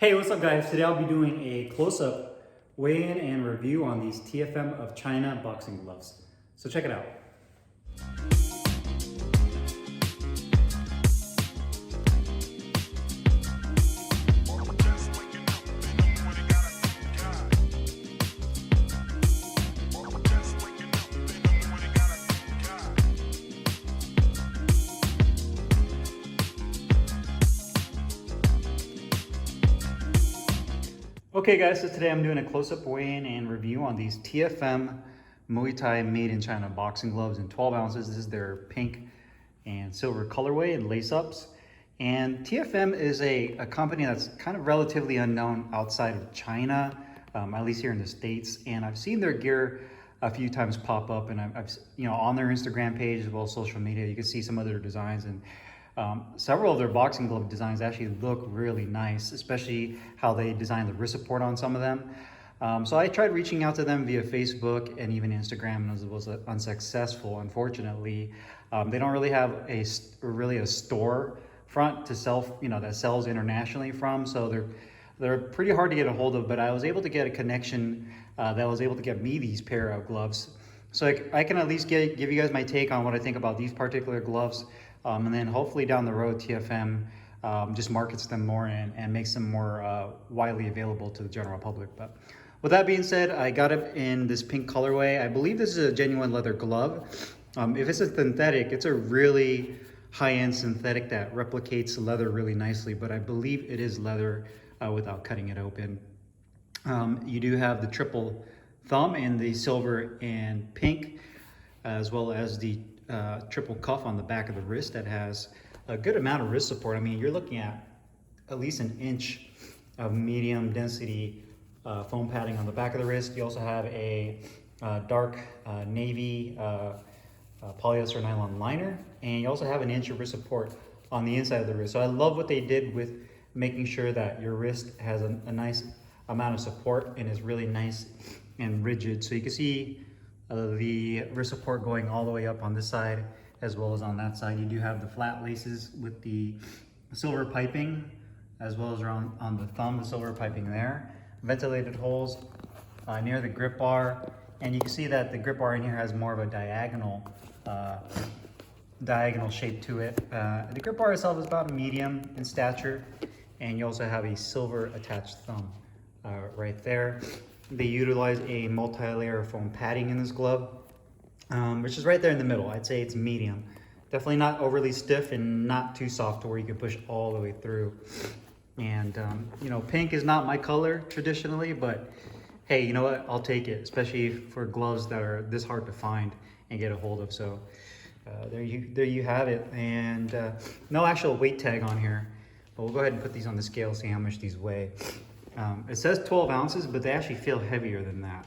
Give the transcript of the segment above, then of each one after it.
Hey, what's up guys? Today I'll be doing a close-up weigh-in and review on these TFM of China boxing gloves. So check it out. Okay guys, so today I'm doing a close-up weigh-in and review on these TFM Muay Thai made in China boxing gloves in 12 ounces. This is their pink and silver colorway and lace-ups. And TFM is a company that's kind of relatively unknown outside of China, at least here in the States. And I've seen their gear a few times pop up, and I've on their Instagram page as well as social media, you can see some of their designs, and several of their boxing glove designs actually look really nice, especially how they designed the wrist support on some of them. So I tried reaching out to them via Facebook and even Instagram, and it was unsuccessful, unfortunately. They don't really have a store front to sell, that sells internationally from. So they're pretty hard to get a hold of, but I was able to get a connection that was able to get me these pair of gloves. So I can at least give you guys my take on what I think about these particular gloves. And then hopefully down the road, TFM just markets them more and makes them more widely available to the general public. But with that being said, I got it in this pink colorway. I believe this is a genuine leather glove. If it's a synthetic, it's a really high-end synthetic that replicates leather really nicely, but I believe it is leather without cutting it open. You do have the triple thumb in the silver and pink, as well as the triple cuff on the back of the wrist that has a good amount of wrist support. I mean, you're looking at least an inch of medium density foam padding on the back of the wrist. You also have a dark navy polyester nylon liner, and you also have an inch of wrist support on the inside of the wrist. So I love what they did with making sure that your wrist has a nice amount of support and is really nice and rigid. So you can see the wrist support going all the way up on this side as well as on that side. You do have the flat laces with the silver piping, as well as around on the thumb, the silver piping there. Ventilated holes near the grip bar, and you can see that the grip bar in here has more of a diagonal shape to it. The grip bar itself is about medium in stature, and you also have a silver attached thumb right there. They utilize a multi-layer foam padding in this glove, which is right there in the middle. I'd say it's medium. Definitely not overly stiff and not too soft to where you can push all the way through. And, pink is not my color traditionally, but hey, you know what? I'll take it, especially for gloves that are this hard to find and get a hold of. So there you have it. And no actual weight tag on here, but we'll go ahead and put these on the scale, see how much these weigh. It says 12 ounces, but they actually feel heavier than that,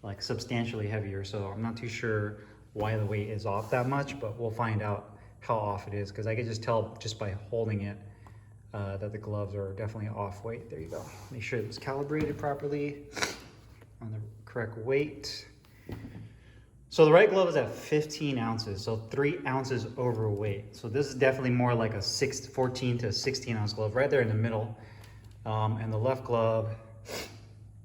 like substantially heavier. So I'm not too sure why the weight is off that much, but we'll find out how off it is, because I can just tell just by holding it that the gloves are definitely off weight. There you go. Make sure it's calibrated properly on the correct weight. So the right glove is at 15 ounces, so 3 ounces overweight. So this is definitely more like a 14 to 16 ounce glove right there in the middle. And the left glove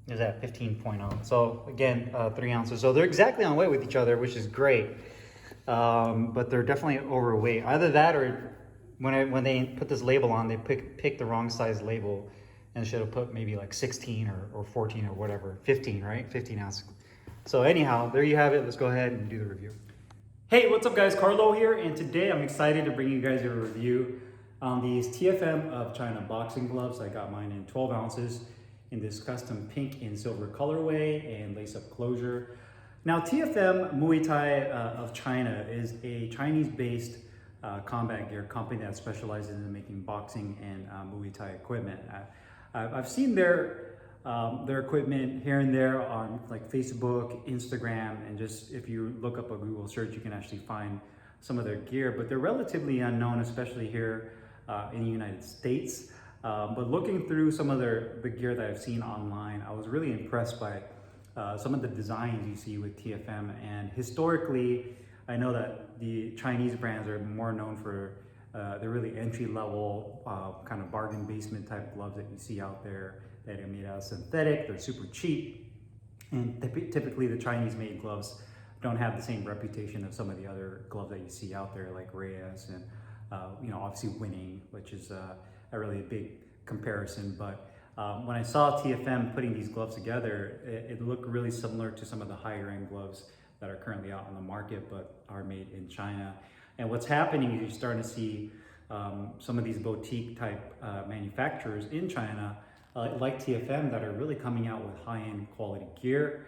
is at 15.0. So again, 3 ounces. So they're exactly on weight with each other, which is great. But they're definitely overweight. Either that, or when they put this label on, they pick the wrong size label and should have put maybe like 16 or 14 or whatever. 15, right? 15 ounces. So anyhow, there you have it. Let's go ahead and do the review. Hey, what's up guys? Carlo here, and today I'm excited to bring you guys a review on these TFM of China boxing gloves. I got mine in 12 ounces in this custom pink and silver colorway and lace-up closure. Now, TFM Muay Thai of China is a Chinese-based combat gear company that specializes in making boxing and Muay Thai equipment. I've seen their equipment here and there on like Facebook, Instagram, and just if you look up a Google search, you can actually find some of their gear, but they're relatively unknown, especially here in the United States. But looking through some of the gear that I've seen online, I was really impressed by some of the designs you see with TFM. And historically, I know that the Chinese brands are more known for They're really entry-level, kind of bargain basement type gloves that you see out there that are made out of synthetic. They're super cheap, and typically the Chinese-made gloves don't have the same reputation of some of the other gloves that you see out there, like Reyes and obviously Winning, which is a really big comparison. But when I saw TFM putting these gloves together, it looked really similar to some of the higher end gloves that are currently out on the market but are made in China. And what's happening is you're starting to see some of these boutique type manufacturers in China, like TFM, that are really coming out with high-end quality gear.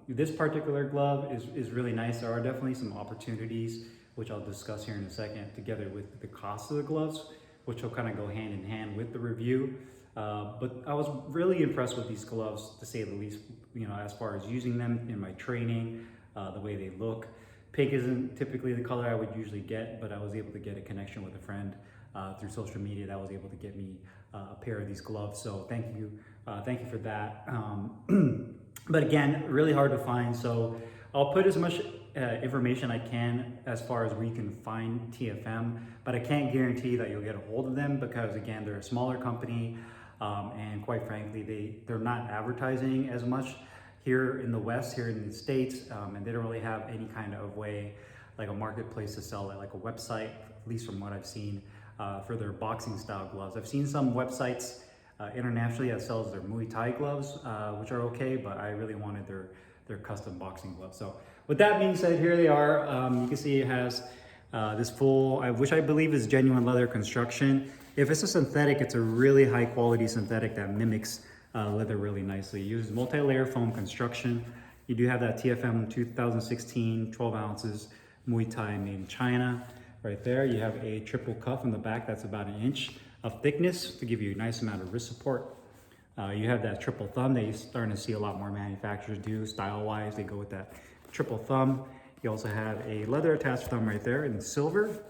This particular glove is really nice. There are definitely some opportunities, which I'll discuss here in a second, together with the cost of the gloves, which will kind of go hand in hand with the review. But I was really impressed with these gloves, to say the least, as far as using them in my training, the way they look. Pink isn't typically the color I would usually get, but I was able to get a connection with a friend through social media that was able to get me a pair of these gloves. So thank you for that. But again, really hard to find. So I'll put as much information I can as far as where you can find TFM, but I can't guarantee that you'll get a hold of them because, again, they're a smaller company, and quite frankly, they're not advertising as much here in the West, here in the States, and they don't really have any kind of way, like a marketplace to sell it, like a website, at least from what I've seen, for their boxing style gloves. I've seen some websites internationally that sells their Muay Thai gloves, which are okay, but I really wanted their custom boxing gloves. So with that being said, here they are. You can see it has this full, which I believe is genuine leather construction. If it's a synthetic, it's a really high quality synthetic that mimics leather really nicely. It uses multi-layer foam construction. You do have that TFM 2016 12 ounces Muay Thai made in China. Right there, you have a triple cuff in the back that's about 1 inch of thickness to give you a nice amount of wrist support. You have that triple thumb that you're starting to see a lot more manufacturers do style-wise. They go with that triple thumb. You also have a leather attached thumb right there in silver.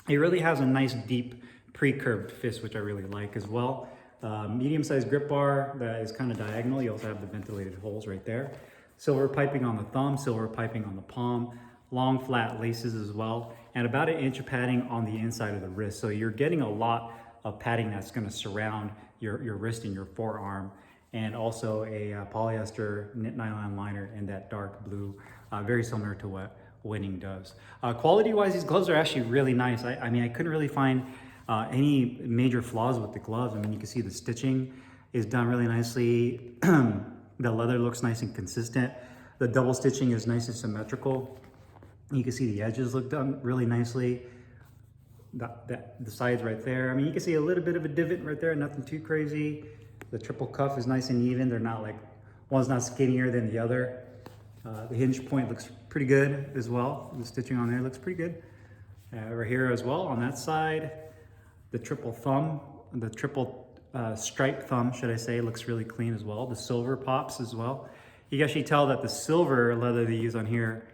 It really has a nice deep pre-curved fist, which I really like as well. Medium-sized grip bar that is kind of diagonal. You also have the ventilated holes right there. Silver piping on the thumb, silver piping on the palm, long flat laces as well, and about 1 inch of padding on the inside of the wrist. So you're getting a lot of padding that's going to surround your wrist and your forearm, and also a polyester knit nylon liner in that dark blue, very similar to what Winning does. Quality-wise, these gloves are actually really nice. I mean, I couldn't really find any major flaws with the gloves. I mean, you can see the stitching is done really nicely. The leather looks nice and consistent. The double stitching is nice and symmetrical. You can see the edges look done really nicely. The sides right there. I mean, you can see a little bit of a divot right there, nothing too crazy. The triple cuff is nice and even. They're not like, one's not skinnier than the other. The hinge point looks pretty good as well. The stitching on there looks pretty good. Over here as well, on that side, the triple thumb, the triple stripe thumb, should I say, looks really clean as well. The silver pops as well. You can actually tell that the silver leather they use on here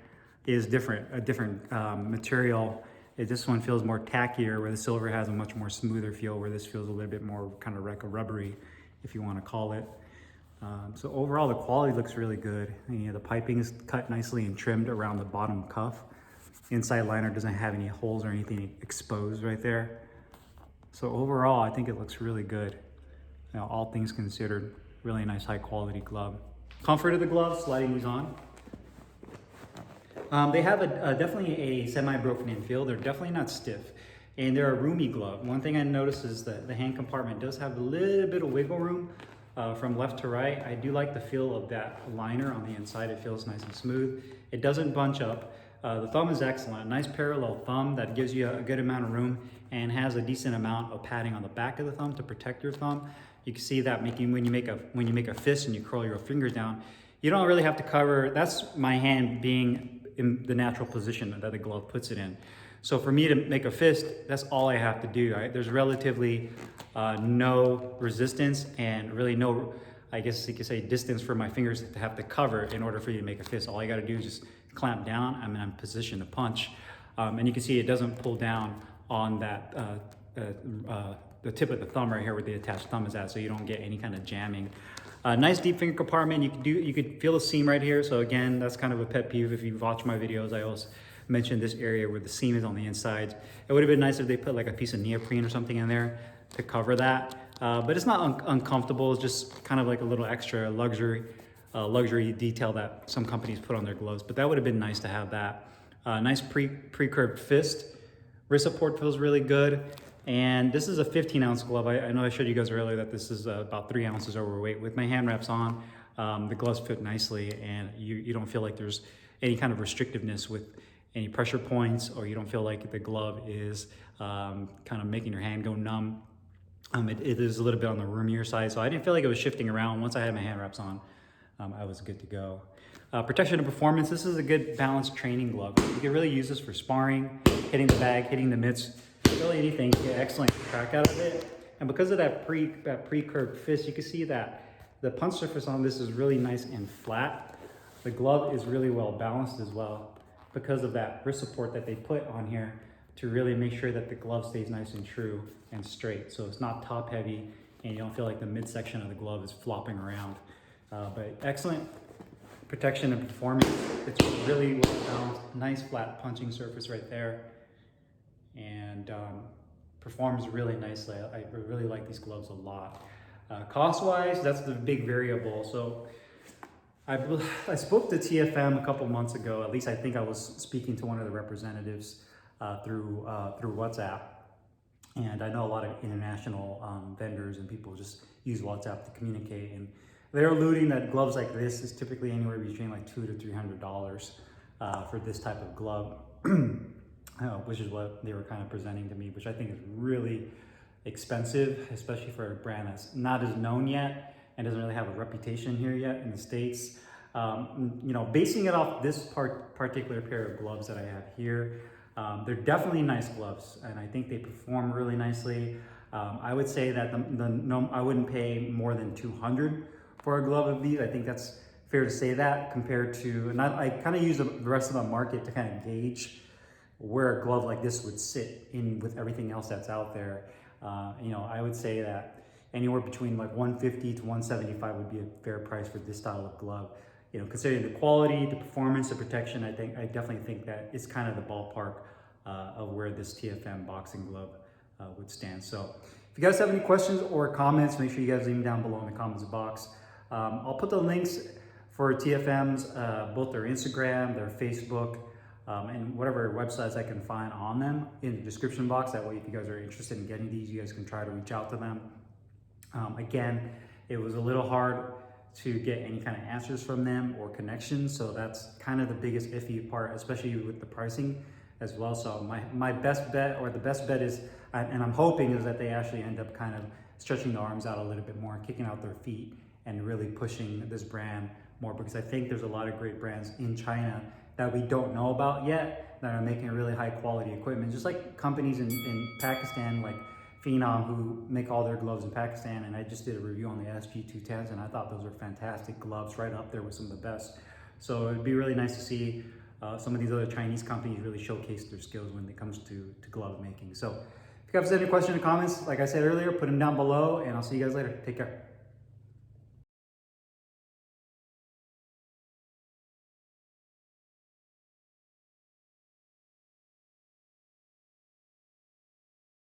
is different, a different material. This one feels more tackier, where the silver has a much more smoother feel, where this feels a little bit more kind of rubbery, if you want to call it. So overall, the quality looks really good. The piping is cut nicely and trimmed around the bottom cuff. Inside liner doesn't have any holes or anything exposed right there. So overall, I think it looks really good. All things considered, really nice high quality glove. Comfort of the glove, sliding these on. They have definitely a semi-broken in feel. They're definitely not stiff, and they're a roomy glove. One thing I noticed is that the hand compartment does have a little bit of wiggle room from left to right. I do like the feel of that liner on the inside. It feels nice and smooth. It doesn't bunch up. The thumb is excellent. Nice parallel thumb that gives you a good amount of room and has a decent amount of padding on the back of the thumb to protect your thumb. You can see that when you make a fist and you curl your fingers down, you don't really have to cover. That's my hand being in the natural position that the glove puts it in. So for me to make a fist, that's all I have to do. Right? There's relatively no resistance and really no, I guess you could say, distance for my fingers to have to cover in order for you to make a fist. All you gotta do is just clamp down. I'm in position to punch. And you can see it doesn't pull down on that, the tip of the thumb right here where the attached thumb is at, so you don't get any kind of jamming. Nice deep finger compartment. You could feel the seam right here. So again, that's kind of a pet peeve. If you watch my videos, I always mentioned this area where the seam is on the inside. It would have been nice if they put like a piece of neoprene or something in there to cover that. But it's not uncomfortable. It's just kind of like a little extra luxury detail that some companies put on their gloves. But that would have been nice to have that. Nice pre-curved fist. Wrist support feels really good. And this is a 15-ounce glove. I know I showed you guys earlier that this is about 3 ounces overweight. With my hand wraps on, the gloves fit nicely, and you don't feel like there's any kind of restrictiveness with any pressure points, or you don't feel like the glove is kind of making your hand go numb. It is a little bit on the roomier side, so I didn't feel like it was shifting around. Once I had my hand wraps on, I was good to go. Protection and performance, this is a good balanced training glove. You can really use this for sparring, hitting the bag, hitting the mitts, really anything. Get excellent crack out of it. And because of that pre-curved fist, you can see that the punch surface on this is really nice and flat. The glove is really well balanced as well because of that wrist support that they put on here to really make sure that the glove stays nice and true and straight. So it's not top heavy and you don't feel like the midsection of the glove is flopping around. But excellent protection and performance. It's really well balanced, nice flat punching surface right there. And performs really nicely. I really like these gloves a lot. Cost-wise, that's the big variable. So I spoke to TFM a couple months ago. At least I think I was speaking to one of the representatives through WhatsApp. And I know a lot of international vendors and people just use WhatsApp to communicate. And they're alluding that gloves like this is typically anywhere between like $200 to $300 for this type of glove, which is what they were kind of presenting to me, which I think is really expensive, especially for a brand that's not as known yet and doesn't really have a reputation here yet in the States. You know, basing it off this particular pair of gloves that I have here, they're definitely nice gloves, and I think they perform really nicely. I would say that I wouldn't pay more than $200 for a glove of these. I think that's fair to say that compared to, and I kind of use the rest of the market to kind of gauge where a glove like this would sit in with everything else that's out there. You know, I would say that anywhere between like $150 to $175 would be a fair price for this style of glove. You know, considering the quality, the performance, the protection, I definitely think that it's kind of the ballpark of where this TFM boxing glove would stand. So if you guys have any questions or comments, make sure you guys leave them down below in the comments box. I'll put the links for TFM's, both their Instagram, their Facebook, and whatever websites I can find on them in the description box. That way, if you guys are interested in getting these, you guys can try to reach out to them. Again, it was a little hard to get any kind of answers from them or connections, so that's kind of the biggest iffy part, especially with the pricing as well. So my best bet, or the best bet is, and I'm hoping, is that they actually end up kind of stretching the arms out a little bit more, kicking out their feet, and really pushing this brand more, because I think there's a lot of great brands in China that we don't know about yet that are making really high quality equipment, just like companies in Pakistan like Phenom, who make all their gloves in Pakistan. And I just did a review on the SG210s, and I thought those were fantastic gloves, right up there with some of the best. So it'd be really nice to see some of these other Chinese companies really showcase their skills when it comes to glove making. So if you guys have any questions or comments, like I said earlier, put them down below, and I'll see you guys later. Take care.